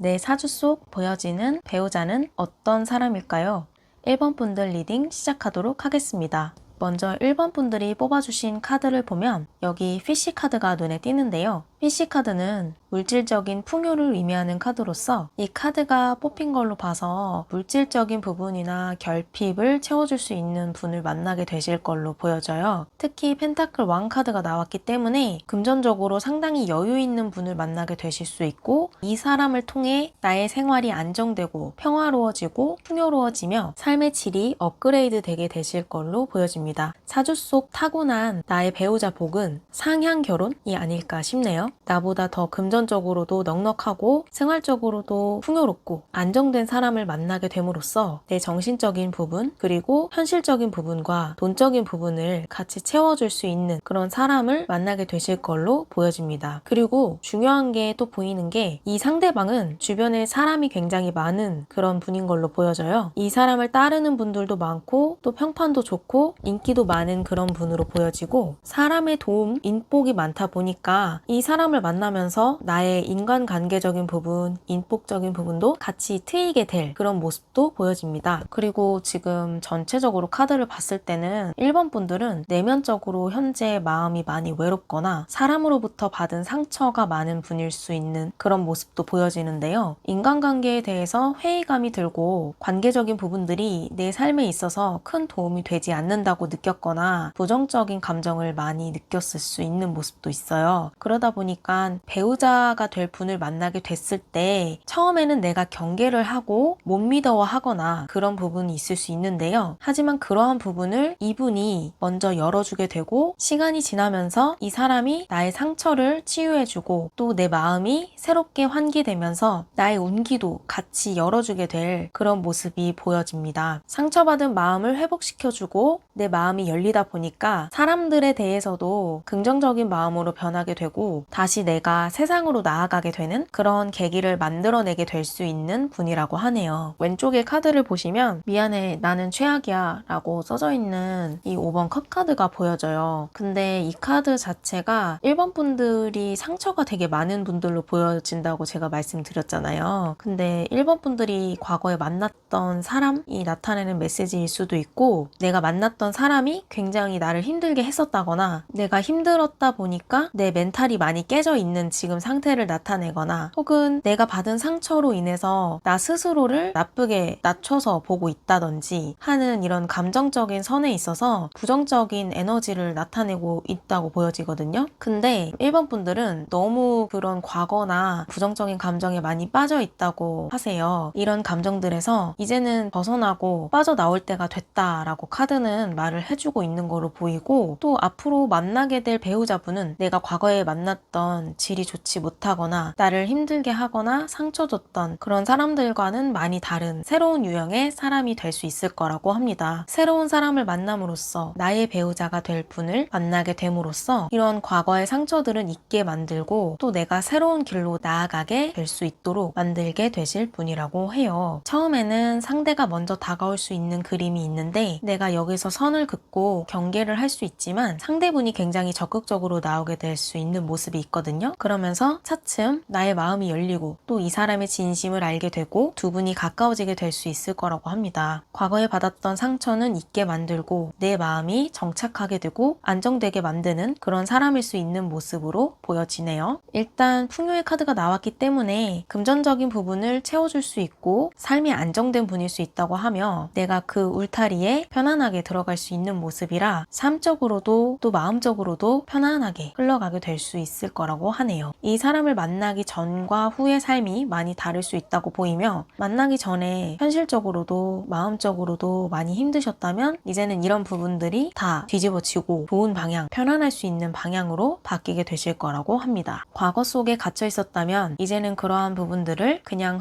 내 사주 속 보여지는 배우자는 어떤 사람일까요? 1번 분들 리딩 시작하도록 하겠습니다. 먼저 1번 분들이 뽑아주신 카드를 보면 여기 피쉬 카드가 눈에 띄는데요. 피쉬 카드는 물질적인 풍요를 의미하는 카드로서 이 카드가 뽑힌 걸로 봐서 물질적인 부분이나 결핍을 채워줄 수 있는 분을 만나게 되실 걸로 보여져요. 특히 펜타클 왕 카드가 나왔기 때문에 금전적으로 상당히 여유 있는 분을 만나게 되실 수 있고 이 사람을 통해 나의 생활이 안정되고 평화로워지고 풍요로워지며 삶의 질이 업그레이드 되게 되실 걸로 보여집니다. 사주 속 타고난 나의 배우자 복은 상향 결혼이 아닐까 싶네요. 나보다 더 금전적으로도 넉넉하고 생활적으로도 풍요롭고 안정된 사람을 만나게 됨으로써 내 정신적인 부분 그리고 현실적인 부분과 돈적인 부분을 같이 채워줄 수 있는 그런 사람을 만나게 되실 걸로 보여집니다. 그리고 중요한 게 또 보이는 게 이 상대방은 주변에 사람이 굉장히 많은 그런 분인 걸로 보여져요. 이 사람을 따르는 분들도 많고 또 평판도 좋고 인기도 많은 그런 분으로 보여지고 사람의 도움, 인복이 많다 보니까 이 사람을 만나면서 나의 인간관계적인 부분, 인복적인 부분도 같이 트이게 될 그런 모습도 보여집니다. 그리고 지금 전체적으로 카드를 봤을 때는 1번 분들은 내면적으로 현재 마음이 많이 외롭거나 사람으로부터 받은 상처가 많은 분일 수 있는 그런 모습도 보여지는데요. 인간관계에 대해서 회의감이 들고 관계적인 부분들이 내 삶에 있어서 큰 도움이 되지 않는다고 느꼈거나 부정적인 감정을 많이 느꼈을 수 있는 모습도 있어요. 그러다 보니까 배우자가 될 분을 만나게 됐을 때 처음에는 내가 경계를 하고 못 믿어워 하거나 그런 부분이 있을 수 있는데요. 하지만 그러한 부분을 이분이 먼저 열어주게 되고 시간이 지나면서 이 사람이 나의 상처를 치유해주고 또 내 마음이 새롭게 환기되면서 나의 운기도 같이 열어주게 될 그런 모습이 보여집니다. 상처받은 마음을 회복시켜주고 내 마음이 열리다 보니까 사람들에 대해서도 긍정적인 마음으로 변하게 되고 다시 내가 세상으로 나아가게 되는 그런 계기를 만들어내게 될 수 있는 분이라고 하네요. 왼쪽에 카드를 보시면 미안해 나는 최악이야 라고 써져 있는 이 5번 컵 카드가 보여져요. 근데 이 카드 자체가 1번 분들이 상처가 되게 많은 분들로 보여진다고 제가 말씀드렸잖아요. 근데 1번 분들이 과거에 만났던 사람이 나타내는 메시지일 수도 있고 내가 만났던 사람이 굉장히 나를 힘들게 했었다거나 내가 힘들었다 보니까 내 멘탈이 많이 깨져 있는 지금 상태를 나타내거나 혹은 내가 받은 상처로 인해서 나 스스로를 나쁘게 낮춰서 보고 있다든지 하는 이런 감정적인 선에 있어서 부정적인 에너지를 나타내고 있다고 보여지거든요. 근데 1번 분들은 너무 그런 과거나 부정적인 감정에 많이 빠져 있다고 하세요. 이런 감정들에서 이제는 벗어나고 빠져나올 때가 됐다라고 카드는 말을 해주고 있는 거로 보이고 또 앞으로 만나게 될 배우자분은 내가 과거에 만났던 질이 좋지 못하거나 나를 힘들게 하거나 상처 줬던 그런 사람들과는 많이 다른 새로운 유형의 사람이 될 수 있을 거라고 합니다. 새로운 사람을 만남으로써 나의 배우자가 될 분을 만나게 됨으로써 이런 과거의 상처들은 잊게 만들고 또 내가 새로운 길로 나아가게 될 수 있도록 만들게 되실 분이라고 해요. 처음에는 상대가 먼저 다가올 수 있는 그림이 있는데 내가 여기서 선을 긋고 경계를 할 수 있지만 상대분이 굉장히 적극적으로 나오게 될 수 있는 모습이 있거든요. 그러면서 차츰 나의 마음이 열리고 또 이 사람의 진심을 알게 되고 두 분이 가까워지게 될 수 있을 거라고 합니다. 과거에 받았던 상처는 잊게 만들고 내 마음이 정착하게 되고 안정되게 만드는 그런 사람일 수 있는 모습으로 보여지네요. 일단 풍요의 카드가 나왔기 때문에 금전적인 부분을 채워줄 수 있고 삶이 안정된 분일 수 있다고 하며 내가 그 울타리에 편안하게 들어갈 수 있는 모습이라 삶적으로도 또 마음적으로도 편안하게 흘러가게 될 수 있을 거라고 하네요. 이 사람을 만나기 전과 후의 삶이 많이 다를 수 있다고 보이며 만나기 전에 현실적으로도 마음적으로도 많이 힘드셨다면 이제는 이런 부분들이 다 뒤집어지고 좋은 방향, 편안할 수 있는 방향으로 바뀌게 되실 거라고 합니다. 과거 속에 갇혀 있었다면 이제는 그러한 부분들을 그냥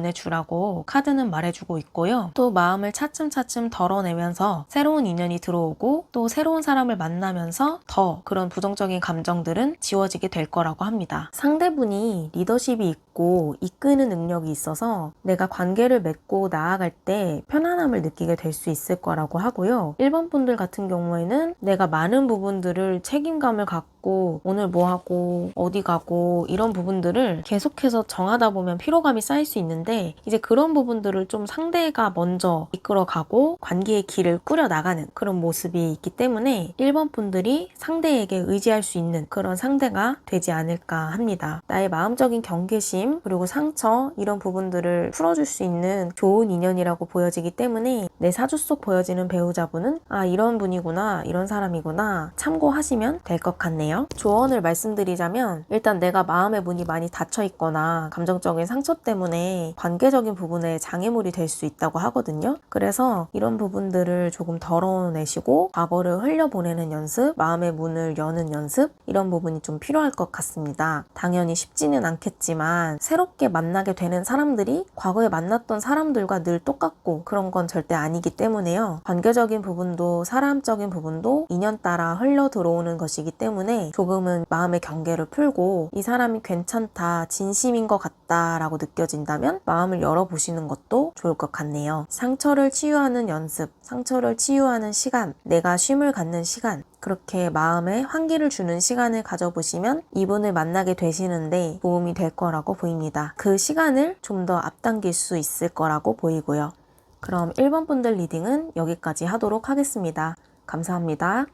흘려보내주라고 카드는 말해주고 있고요. 또 마음을 차츰차츰 덜어내면서 새로운 인연이 들어오고 또 새로운 사람을 만나면서 더 그런 부정적인 감정들은 지워지게 될 거라고 합니다. 상대분이 리더십이 있고 있고 이끄는 능력이 있어서 내가 관계를 맺고 나아갈 때 편안함을 느끼게 될 수 있을 거라고 하고요. 1번 분들 같은 경우에는 내가 많은 부분들을 책임감을 갖고 오늘 뭐 하고 어디 가고 이런 부분들을 계속해서 정하다 보면 피로감이 쌓일 수 있는데 이제 그런 부분들을 좀 상대가 먼저 이끌어가고 관계의 길을 꾸려나가는 그런 모습이 있기 때문에 1번 분들이 상대에게 의지할 수 있는 그런 상대가 되지 않을까 합니다. 나의 마음적인 경계심 그리고 상처 이런 부분들을 풀어줄 수 있는 좋은 인연이라고 보여지기 때문에 내 사주 속 보여지는 배우자분은 아 이런 분이구나 이런 사람이구나 참고하시면 될 것 같네요. 조언을 말씀드리자면 일단 내가 마음의 문이 많이 닫혀 있거나 감정적인 상처 때문에 관계적인 부분에 장애물이 될 수 있다고 하거든요. 그래서 이런 부분들을 조금 덜어내시고 과거를 흘려보내는 연습, 마음의 문을 여는 연습 이런 부분이 좀 필요할 것 같습니다. 당연히 쉽지는 않겠지만 새롭게 만나게 되는 사람들이 과거에 만났던 사람들과 늘 똑같고 그런 건 절대 아니기 때문에요. 관계적인 부분도 사람적인 부분도 인연 따라 흘러 들어오는 것이기 때문에 조금은 마음의 경계를 풀고 이 사람이 괜찮다, 진심인 것 같다 라고 느껴진다면 마음을 열어보시는 것도 좋을 것 같네요. 상처를 치유하는 연습, 상처를 치유하는 시간, 내가 쉼을 갖는 시간 그렇게 마음에 환기를 주는 시간을 가져보시면 이분을 만나게 되시는데 도움이 될 거라고 보입니다. 그 시간을 좀 더 앞당길 수 있을 거라고 보이고요. 그럼 1번 분들 리딩은 여기까지 하도록 하겠습니다. 감사합니다.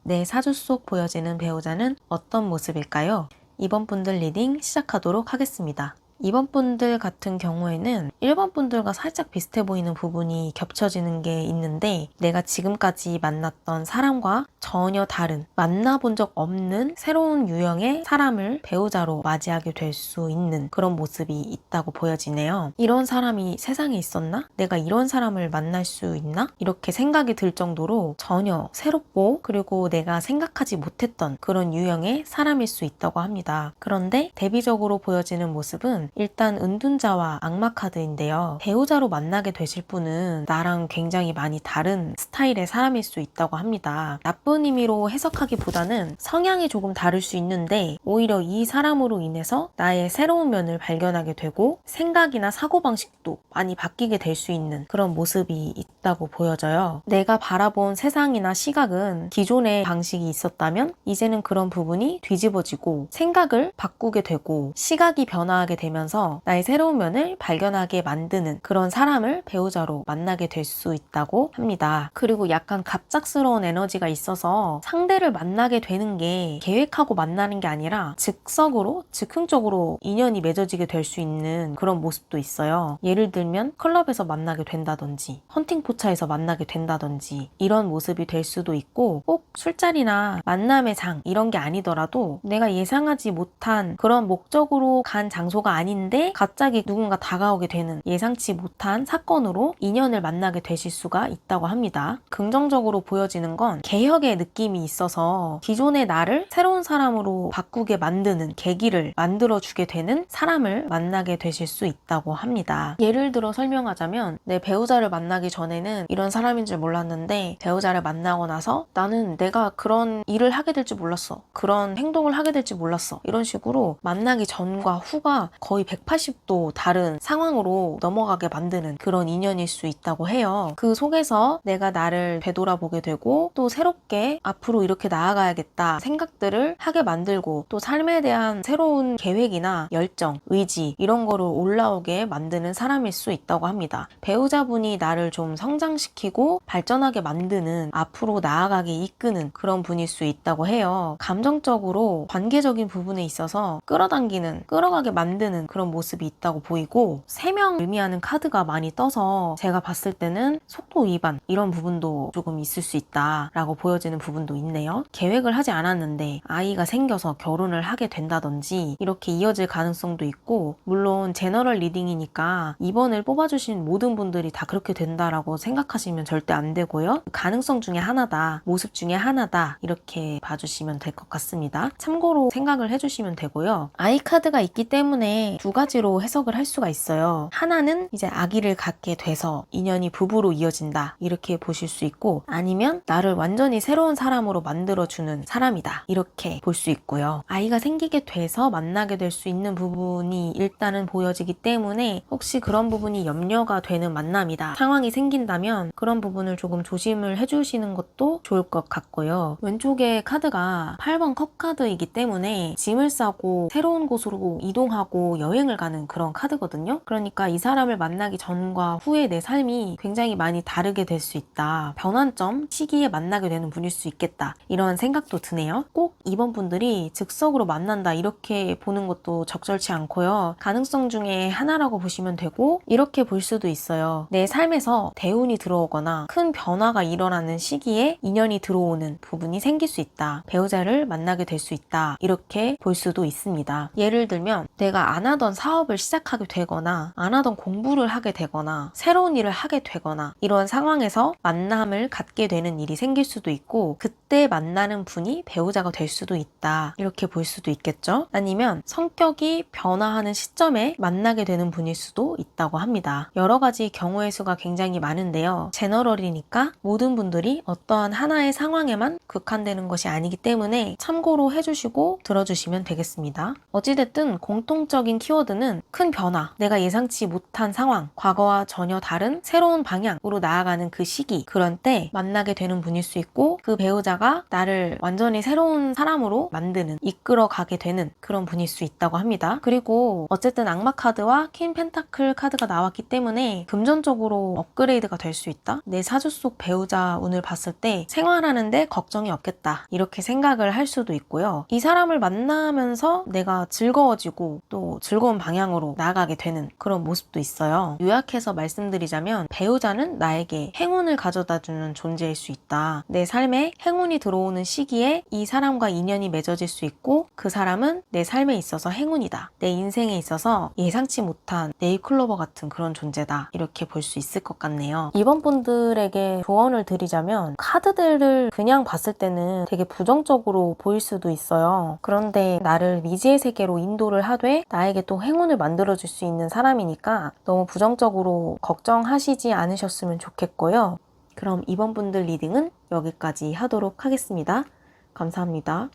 내 사주 속 보여지는 배우자는 어떤 모습일까요? 2번 분들 리딩 시작하도록 하겠습니다. 2번 분들 같은 경우에는 1번 분들과 살짝 비슷해 보이는 부분이 겹쳐지는 게 있는데 내가 지금까지 만났던 사람과 전혀 다른 만나본 적 없는 새로운 유형의 사람을 배우자로 맞이하게 될 수 있는 그런 모습이 있다고 보여지네요. 이런 사람이 세상에 있었나? 내가 이런 사람을 만날 수 있나? 이렇게 생각이 들 정도로 전혀 새롭고 그리고 내가 생각하지 못했던 그런 유형의 사람일 수 있다고 합니다. 그런데 대비적으로 보여지는 모습은 일단 은둔자와 악마 카드인데요. 배우자로 만나게 되실 분은 나랑 굉장히 많이 다른 스타일의 사람일 수 있다고 합니다. 나쁜 의미로 해석하기보다는 성향이 조금 다를 수 있는데 오히려 이 사람으로 인해서 나의 새로운 면을 발견하게 되고 생각이나 사고방식도 많이 바뀌게 될 수 있는 그런 모습이 있다고 보여져요. 내가 바라본 세상이나 시각은 기존의 방식이 있었다면 이제는 그런 부분이 뒤집어지고 생각을 바꾸게 되고 시각이 변화하게 되면서 나의 새로운 면을 발견하게 만드는 그런 사람을 배우자로 만나게 될 수 있다고 합니다. 그리고 약간 갑작스러운 에너지가 있어서 상대를 만나게 되는 게 계획하고 만나는 게 아니라 즉석으로 즉흥적으로 인연이 맺어지게 될 수 있는 그런 모습도 있어요. 예를 들면 클럽에서 만나게 된다든지 헌팅 포차에서 만나게 된다든지 이런 모습이 될 수도 있고 꼭 술자리나 만남의 장 이런 게 아니더라도 내가 예상하지 못한 그런 목적으로 간 장소가 아닌데 갑자기 누군가 다가오게 되는 예상치 못한 사건으로 인연을 만나게 되실 수가 있다고 합니다. 긍정적으로 보여지는 건 개혁의 느낌이 있어서 기존의 나를 새로운 사람으로 바꾸게 만드는 계기를 만들어주게 되는 사람을 만나게 되실 수 있다고 합니다. 예를 들어 설명하자면 내 배우자를 만나기 전에는 이런 사람인 줄 몰랐는데 배우자를 만나고 나서 나는 내가 그런 일을 하게 될 줄 몰랐어. 그런 행동을 하게 될 줄 몰랐어. 이런 식으로 만나기 전과 후가 거의 180도 다른 상황으로 넘어가게 만드는 그런 인연일 수 있다고 해요. 그 속에서 내가 나를 되돌아보게 되고 또 새롭게 앞으로 이렇게 나아가야겠다 생각들을 하게 만들고 또 삶에 대한 새로운 계획이나 열정, 의지 이런 거를 올라오게 만드는 사람일 수 있다고 합니다. 배우자분이 나를 좀 성장시키고 발전하게 만드는 앞으로 나아가게 이끄는 그런 분일 수 있다고 해요. 감정적으로 관계적인 부분에 있어서 끌어당기는, 끌어가게 만드는 그런 모습이 있다고 보이고 3명 의미하는 카드가 많이 떠서 제가 봤을 때는 속도 위반 이런 부분도 조금 있을 수 있다라고 보여지는 부분도 있네요. 계획을 하지 않았는데 아이가 생겨서 결혼을 하게 된다든지 이렇게 이어질 가능성도 있고 물론 제너럴 리딩이니까 2번을 뽑아주신 모든 분들이 다 그렇게 된다라고 생각하시면 절대 안 되고요. 가능성 중에 하나다, 모습 중에 하나다 이렇게 봐주시면 될 것 같습니다. 참고로 생각을 해주시면 되고요. 아이 카드가 있기 때문에 크게 두 가지로 해석을 할 수가 있어요. 하나는 이제 아기를 갖게 돼서 인연이 부부로 이어진다 이렇게 보실 수 있고, 아니면 나를 완전히 새로운 사람으로 만들어주는 사람이다 이렇게 볼 수 있고요. 아이가 생기게 돼서 만나게 될 수 있는 부분이 일단은 보여지기 때문에 혹시 그런 부분이 염려가 되는 만남이다 상황이 생긴다면 그런 부분을 조금 조심을 해주시는 것도 좋을 것 같고요. 왼쪽에 카드가 8번 컵 카드이기 때문에 짐을 싸고 새로운 곳으로 이동하고 여행을 가는 그런 카드거든요. 그러니까 이 사람을 만나기 전과 후에 내 삶이 굉장히 많이 다르게 될 수 있다. 변환점 시기에 만나게 되는 분일 수 있겠다. 이런 생각도 드네요. 꼭 이번 분들이 즉석으로 만난다 이렇게 보는 것도 적절치 않고요. 가능성 중에 하나라고 보시면 되고, 이렇게 볼 수도 있어요. 내 삶에서 대운이 들어오거나 큰 변화가 일어나는 시기에 인연이 들어오는 부분이 생길 수 있다. 배우자를 만나게 될 수 있다. 이렇게 볼 수도 있습니다. 예를 들면 내가 안 하던 사업을 시작하게 되거나 안 하던 공부를 하게 되거나 새로운 일을 하게 되거나 이런 상황에서 만남을 갖게 되는 일이 생길 수도 있고, 그때 만나는 분이 배우자가 될 수도 있다. 이렇게 볼 수도 있겠죠. 아니면 성격이 변화하는 시점에 만나게 되는 분일 수도 있다고 합니다. 여러 가지 경우의 수가 굉장히 많은데요. 제너럴이니까 모든 분들이 어떠한 하나의 상황에만 국한되는 것이 아니기 때문에 참고로 해주시고 들어주시면 되겠습니다. 어찌됐든 공통적인 키워드는 큰 변화, 내가 예상치 못한 상황, 과거와 전혀 다른 새로운 방향으로 나아가는 그 시기, 그런 때 만나게 되는 분일 수 있고, 그 배우자가 나를 완전히 새로운 사람으로 만드는, 이끌어가게 되는 그런 분일 수 있다고 합니다. 그리고 어쨌든 악마 카드와 퀸 펜타클 카드가 나왔기 때문에 금전적으로 업그레이드가 될 수 있다. 내 사주 속 배우자 운을 봤을 때 생활하는데 걱정이 없겠다 이렇게 생각을 할 수도 있고요. 이 사람을 만나면서 내가 즐거워지고 또 즐거운 방향으로 나아가게 되는 그런 모습도 있어요. 요약해서 말씀드리자면 배우자는 나에게 행운을 가져다주는 존재일 수 있다. 내 삶에 행운이 들어오는 시기에 이 사람과 인연이 맺어질 수 있고, 그 사람은 내 삶에 있어서 행운이다. 내 인생에 있어서 예상치 못한 네잎클로버 같은 그런 존재다. 이렇게 볼 수 있을 것 같네요. 이번 분들에게 조언을 드리자면, 카드들을 그냥 봤을 때는 되게 부정적으로 보일 수도 있어요. 그런데 나를 미지의 세계로 인도를 하되 나에게 또 행운을 만들어줄 수 있는 사람이니까 너무 부정적으로 걱정하시지 않으셨으면 좋겠고요. 그럼 이번 분들 리딩은 여기까지 하도록 하겠습니다. 감사합니다.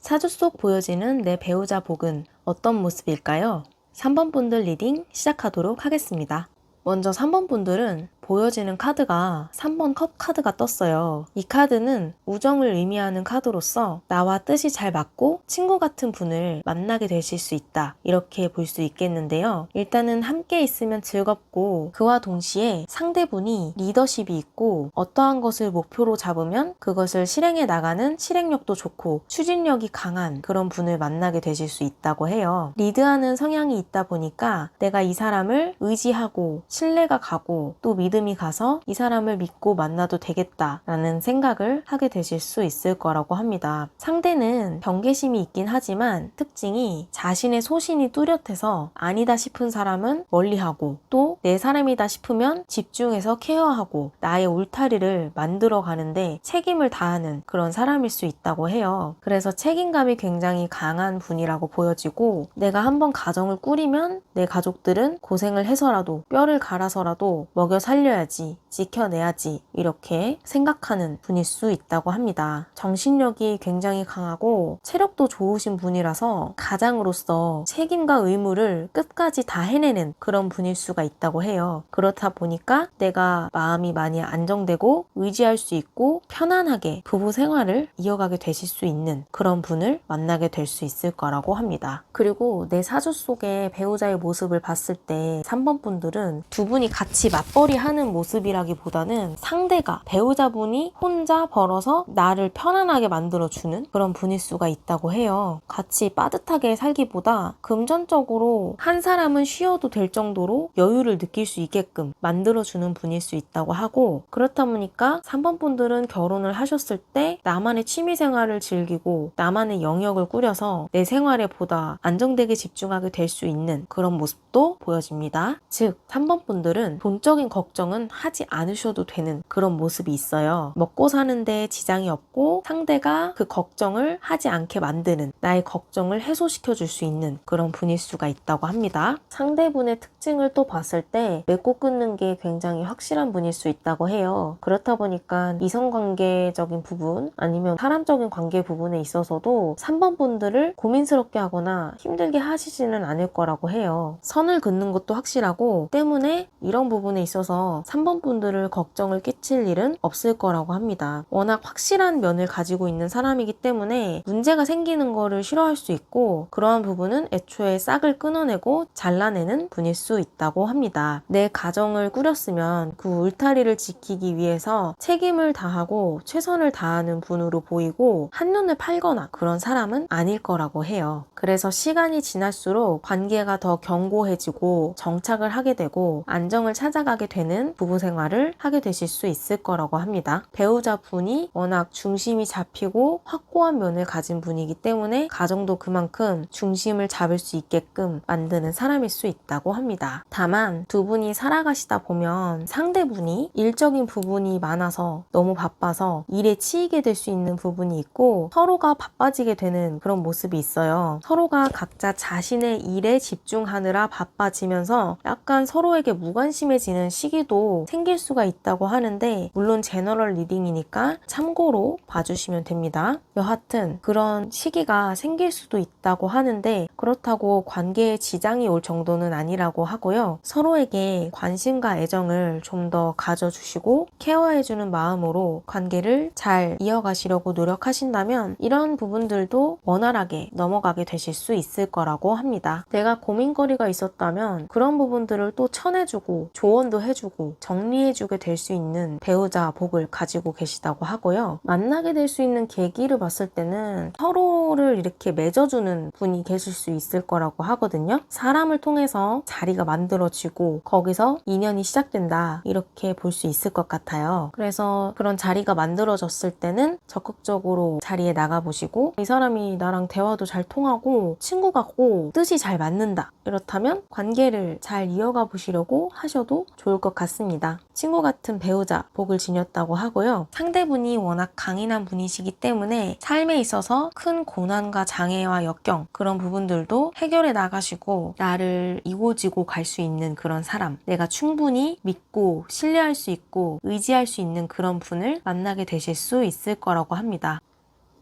사주 속 보여지는 내 배우자 복은 어떤 모습일까요? 3번 분들 리딩 시작하도록 하겠습니다. 먼저 3번 분들은 보여지는 카드가 3번 컵 카드가 떴어요. 이 카드는 우정을 의미하는 카드로서 나와 뜻이 잘 맞고 친구 같은 분을 만나게 되실 수 있다. 이렇게 볼 수 있겠는데요. 일단은 함께 있으면 즐겁고, 그와 동시에 상대분이 리더십이 있고 어떠한 것을 목표로 잡으면 그것을 실행해 나가는 실행력도 좋고 추진력이 강한 그런 분을 만나게 되실 수 있다고 해요. 리드하는 성향이 있다 보니까 내가 이 사람을 의지하고 신뢰가 가고 또 믿음이 가서 이 사람을 믿고 만나도 되겠다라는 생각을 하게 되실 수 있을 거라고 합니다. 상대는 경계심이 있긴 하지만 특징이 자신의 소신이 뚜렷해서 아니다 싶은 사람은 멀리하고, 또 내 사람이다 싶으면 집중해서 케어하고 나의 울타리를 만들어 가는데 책임을 다하는 그런 사람일 수 있다고 해요. 그래서 책임감이 굉장히 강한 분이라고 보여지고, 내가 한번 가정을 꾸리면 내 가족들은 고생을 해서라도 뼈를 갈아서라도 먹여 살려야지, 지켜내야지 이렇게 생각하는 분일 수 있다고 합니다. 정신력이 굉장히 강하고 체력도 좋으신 분이라서 가장으로서 책임과 의무를 끝까지 다 해내는 그런 분일 수가 있다고 해요. 그렇다 보니까 내가 마음이 많이 안정되고 의지할 수 있고 편안하게 부부 생활을 이어가게 되실 수 있는 그런 분을 만나게 될 수 있을 거라고 합니다. 그리고 내 사주 속에 배우자의 모습을 봤을 때 3번 분들은 두 분이 같이 맞벌이 하는 모습이라기보다는 상대가, 배우자분이 혼자 벌어서 나를 편안하게 만들어주는 그런 분일 수가 있다고 해요. 같이 빠듯하게 살기보다 금전적으로 한 사람은 쉬어도 될 정도로 여유를 느낄 수 있게끔 만들어주는 분일 수 있다고 하고, 그렇다 보니까 3번 분들은 결혼을 하셨을 때 나만의 취미생활을 즐기고 나만의 영역을 꾸려서 내 생활에 보다 안정되게 집중하게 될 수 있는 그런 모습도 보여집니다. 즉 3번 3번 분들은 돈적인 걱정은 하지 않으셔도 되는 그런 모습이 있어요. 먹고 사는데 지장이 없고 상대가 그 걱정을 하지 않게 만드는, 나의 걱정을 해소시켜 줄 수 있는 그런 분일 수가 있다고 합니다. 상대분의 특징을 또 봤을 때 맺고 끊는 게 굉장히 확실한 분일 수 있다고 해요. 그렇다 보니까 이성관계적인 부분 아니면 사람적인 관계 부분에 있어서도 3번 분들을 고민스럽게 하거나 힘들게 하시지는 않을 거라고 해요. 선을 긋는 것도 확실하고 때문에 이런 부분에 있어서 3번 분들을 걱정을 끼칠 일은 없을 거라고 합니다. 워낙 확실한 면을 가지고 있는 사람이기 때문에 문제가 생기는 거를 싫어할 수 있고, 그러한 부분은 애초에 싹을 끊어내고 잘라내는 분일 수 있다고 합니다. 내 가정을 꾸렸으면 그 울타리를 지키기 위해서 책임을 다하고 최선을 다하는 분으로 보이고 한눈을 팔거나 그런 사람은 아닐 거라고 해요. 그래서 시간이 지날수록 관계가 더 견고해지고 정착을 하게 되고 안정을 찾아가게 되는 부부 생활을 하게 되실 수 있을 거라고 합니다. 배우자분이 워낙 중심이 잡히고 확고한 면을 가진 분이기 때문에 가정도 그만큼 중심을 잡을 수 있게끔 만드는 사람일 수 있다고 합니다. 다만 두 분이 살아가시다 보면 상대분이 일적인 부분이 많아서 너무 바빠서 일에 치이게 될 수 있는 부분이 있고, 서로가 바빠지게 되는 그런 모습이 있어요. 서로가 각자 자신의 일에 집중하느라 바빠지면서 약간 서로에게 무관심해지는 시기도 생길 수가 있다고 하는데, 물론 제너럴 리딩이니까 참고로 봐주시면 됩니다. 여하튼 그런 시기가 생길 수도 있다고 하는데 그렇다고 관계에 지장이 올 정도는 아니라고 하고요. 서로에게 관심과 애정을 좀 더 가져주시고 케어해주는 마음으로 관계를 잘 이어가시려고 노력하신다면 이런 부분들도 원활하게 넘어가게 되실 수 있을 거라고 합니다. 내가 고민거리가 있었다면 그런 부분들을 또 쳐내주고 조언도 해주고 정리해주게 될 수 있는 배우자 복을 가지고 계시다고 하고요. 만나게 될 수 있는 계기를 봤을 때는 서로를 이렇게 맺어주는 분이 계실 수 있을 거라고 하거든요. 사람을 통해서 자리가 만들어지고 거기서 인연이 시작된다, 이렇게 볼 수 있을 것 같아요. 그래서 그런 자리가 만들어졌을 때는 적극적으로 자리에 나가보시고, 이 사람이 나랑 대화도 잘 통하고 친구 같고 뜻이 잘 맞는다, 이렇다면 관계를 잘 이어가 보시려고 하셔도 좋을 것 같습니다. 친구 같은 배우자 복을 지녔다고 하고요. 상대분이 워낙 강인한 분이시기 때문에 삶에 있어서 큰 고난과 장애와 역경, 그런 부분들도 해결해 나가시고 나를 이고지고 갈 수 있는 그런 사람, 내가 충분히 믿고 신뢰할 수 있고 의지할 수 있는 그런 분을 만나게 되실 수 있을 거라고 합니다.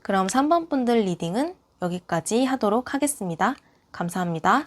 그럼 3번 분들 리딩은 여기까지 하도록 하겠습니다. 감사합니다.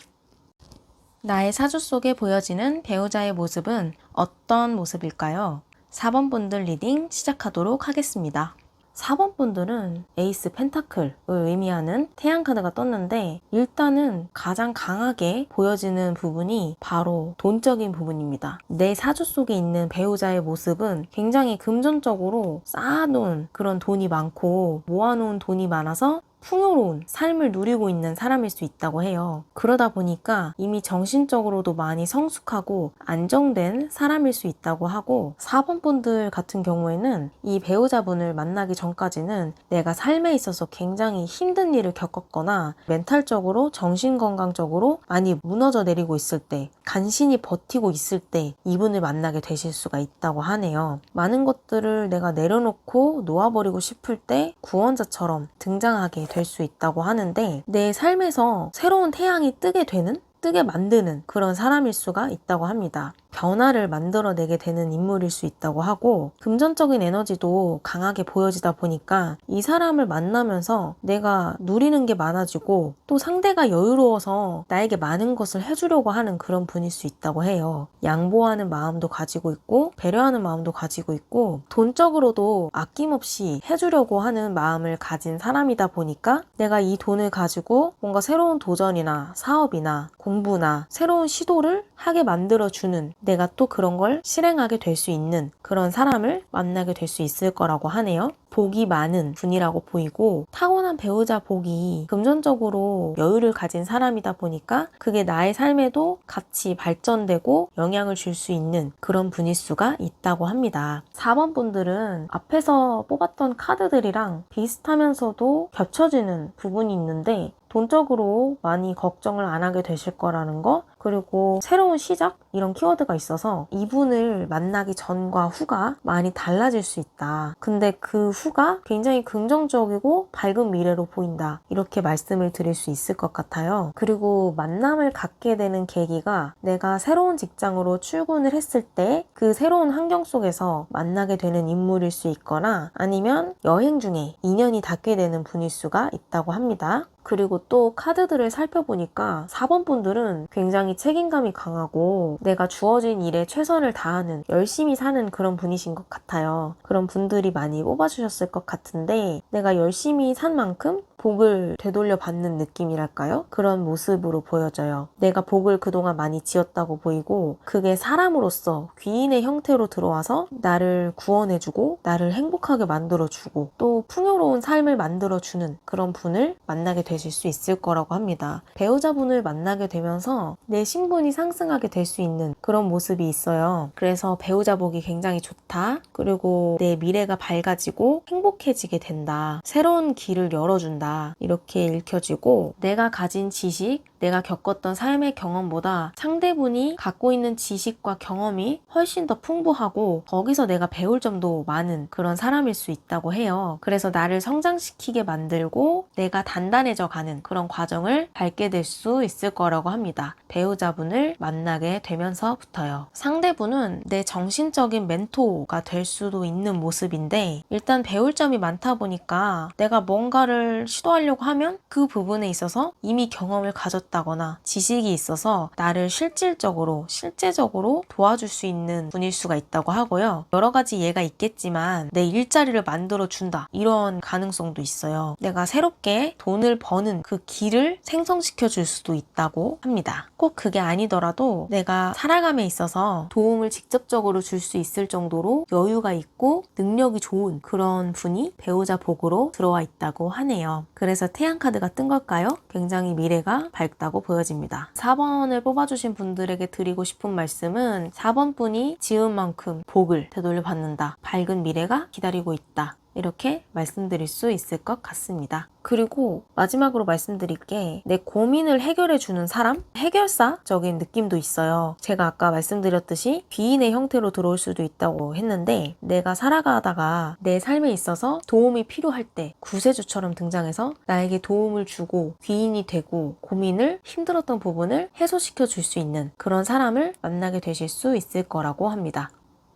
나의 사주 속에 보여지는 배우자의 모습은 어떤 모습일까요? 4번 분들 리딩 시작하도록 하겠습니다. 4번 분들은 에이스 펜타클을 의미하는 태양 카드가 떴는데, 일단은 가장 강하게 보여지는 부분이 바로 돈적인 부분입니다. 내 사주 속에 있는 배우자의 모습은 굉장히 금전적으로 쌓아놓은 그런 돈이 많고 모아놓은 돈이 많아서 풍요로운 삶을 누리고 있는 사람일 수 있다고 해요. 그러다 보니까 이미 정신적으로도 많이 성숙하고 안정된 사람일 수 있다고 하고, 4번 분들 같은 경우에는 이 배우자분을 만나기 전까지는 내가 삶에 있어서 굉장히 힘든 일을 겪었거나 멘탈적으로 정신건강적으로 많이 무너져 내리고 있을 때, 간신히 버티고 있을 때 이분을 만나게 되실 수가 있다고 하네요. 많은 것들을 내가 내려놓고 놓아버리고 싶을 때 구원자처럼 등장하게 될 수 있다고 하는데, 내 삶에서 새로운 태양이 뜨게 만드는 그런 사람일 수가 있다고 합니다. 변화를 만들어내게 되는 인물일 수 있다고 하고, 금전적인 에너지도 강하게 보여지다 보니까 이 사람을 만나면서 내가 누리는 게 많아지고 또 상대가 여유로워서 나에게 많은 것을 해주려고 하는 그런 분일 수 있다고 해요. 양보하는 마음도 가지고 있고 배려하는 마음도 가지고 있고 돈적으로도 아낌없이 해주려고 하는 마음을 가진 사람이다 보니까 내가 이 돈을 가지고 뭔가 새로운 도전이나 사업이나 공부나 새로운 시도를 하게 만들어주는, 내가 또 그런 걸 실행하게 될 수 있는 그런 사람을 만나게 될 수 있을 거라고 하네요. 복이 많은 분이라고 보이고, 타고난 배우자 복이 금전적으로 여유를 가진 사람이다 보니까 그게 나의 삶에도 같이 발전되고 영향을 줄 수 있는 그런 분일 수가 있다고 합니다. 4번 분들은 앞에서 뽑았던 카드들이랑 비슷하면서도 겹쳐지는 부분이 있는데, 돈적으로 많이 걱정을 안 하게 되실 거라는 거, 그리고 새로운 시작? 이런 키워드가 있어서 이분을 만나기 전과 후가 많이 달라질 수 있다. 근데 그 후가 굉장히 긍정적이고 밝은 미래로 보인다. 이렇게 말씀을 드릴 수 있을 것 같아요. 그리고 만남을 갖게 되는 계기가 내가 새로운 직장으로 출근을 했을 때 그 새로운 환경 속에서 만나게 되는 인물일 수 있거나 아니면 여행 중에 인연이 닿게 되는 분일 수가 있다고 합니다. 그리고 또 카드들을 살펴보니까 4번 분들은 굉장히 책임감이 강하고 내가 주어진 일에 최선을 다하는 열심히 사는 그런 분이신 것 같아요. 그런 분들이 많이 뽑아주셨을 것 같은데 내가 열심히 산 만큼 복을 되돌려 받는 느낌이랄까요? 그런 모습으로 보여져요. 내가 복을 그동안 많이 지었다고 보이고 그게 사람으로서 귀인의 형태로 들어와서 나를 구원해주고 나를 행복하게 만들어주고 또 풍요로운 삶을 만들어주는 그런 분을 만나게 되실 수 있을 거라고 합니다. 배우자분을 만나게 되면서 내 신분이 상승하게 될 수 있는 그런 모습이 있어요. 그래서 배우자 복이 굉장히 좋다. 그리고 내 미래가 밝아지고 행복해지게 된다. 새로운 길을 열어준다. 이렇게 읽혀지고 내가 가진 지식, 내가 겪었던 삶의 경험보다 상대분이 갖고 있는 지식과 경험이 훨씬 더 풍부하고 거기서 내가 배울 점도 많은 그런 사람일 수 있다고 해요. 그래서 나를 성장시키게 만들고 내가 단단해져 가는 그런 과정을 밟게 될 수 있을 거라고 합니다. 배우자분을 만나게 되면서부터요. 상대분은 내 정신적인 멘토가 될 수도 있는 모습인데 일단 배울 점이 많다 보니까 내가 뭔가를 시도하려고 하면 그 부분에 있어서 이미 경험을 가졌다거나 지식이 있어서 나를 실제적으로 도와줄 수 있는 분일 수가 있다고 하고요. 여러 가지 예가 있겠지만 내 일자리를 만들어 준다. 이런 가능성도 있어요. 내가 새롭게 돈을 버는 그 길을 생성시켜 줄 수도 있다고 합니다. 꼭 그게 아니더라도 내가 살아감에 있어서 도움을 직접적으로 줄 수 있을 정도로 여유가 있고 능력이 좋은 그런 분이 배우자 복으로 들어와 있다고 하네요. 그래서 태양 카드가 뜬 걸까요? 굉장히 미래가 밝다고 보여집니다. 4번을 뽑아주신 분들에게 드리고 싶은 말씀은 4번 분이 지은 만큼 복을 되돌려 받는다. 밝은 미래가 기다리고 있다. 이렇게 말씀드릴 수 있을 것 같습니다. 그리고 마지막으로 말씀드릴 게 내 고민을 해결해주는 사람? 해결사적인 느낌도 있어요. 제가 아까 말씀드렸듯이 귀인의 형태로 들어올 수도 있다고 했는데 내가 살아가다가 내 삶에 있어서 도움이 필요할 때 구세주처럼 등장해서 나에게 도움을 주고 귀인이 되고 고민을 힘들었던 부분을 해소시켜 줄 수 있는 그런 사람을 만나게 되실 수 있을 거라고 합니다.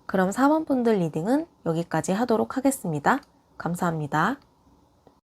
그럼 4번 분들 리딩은 여기까지 하도록 하겠습니다. 감사합니다.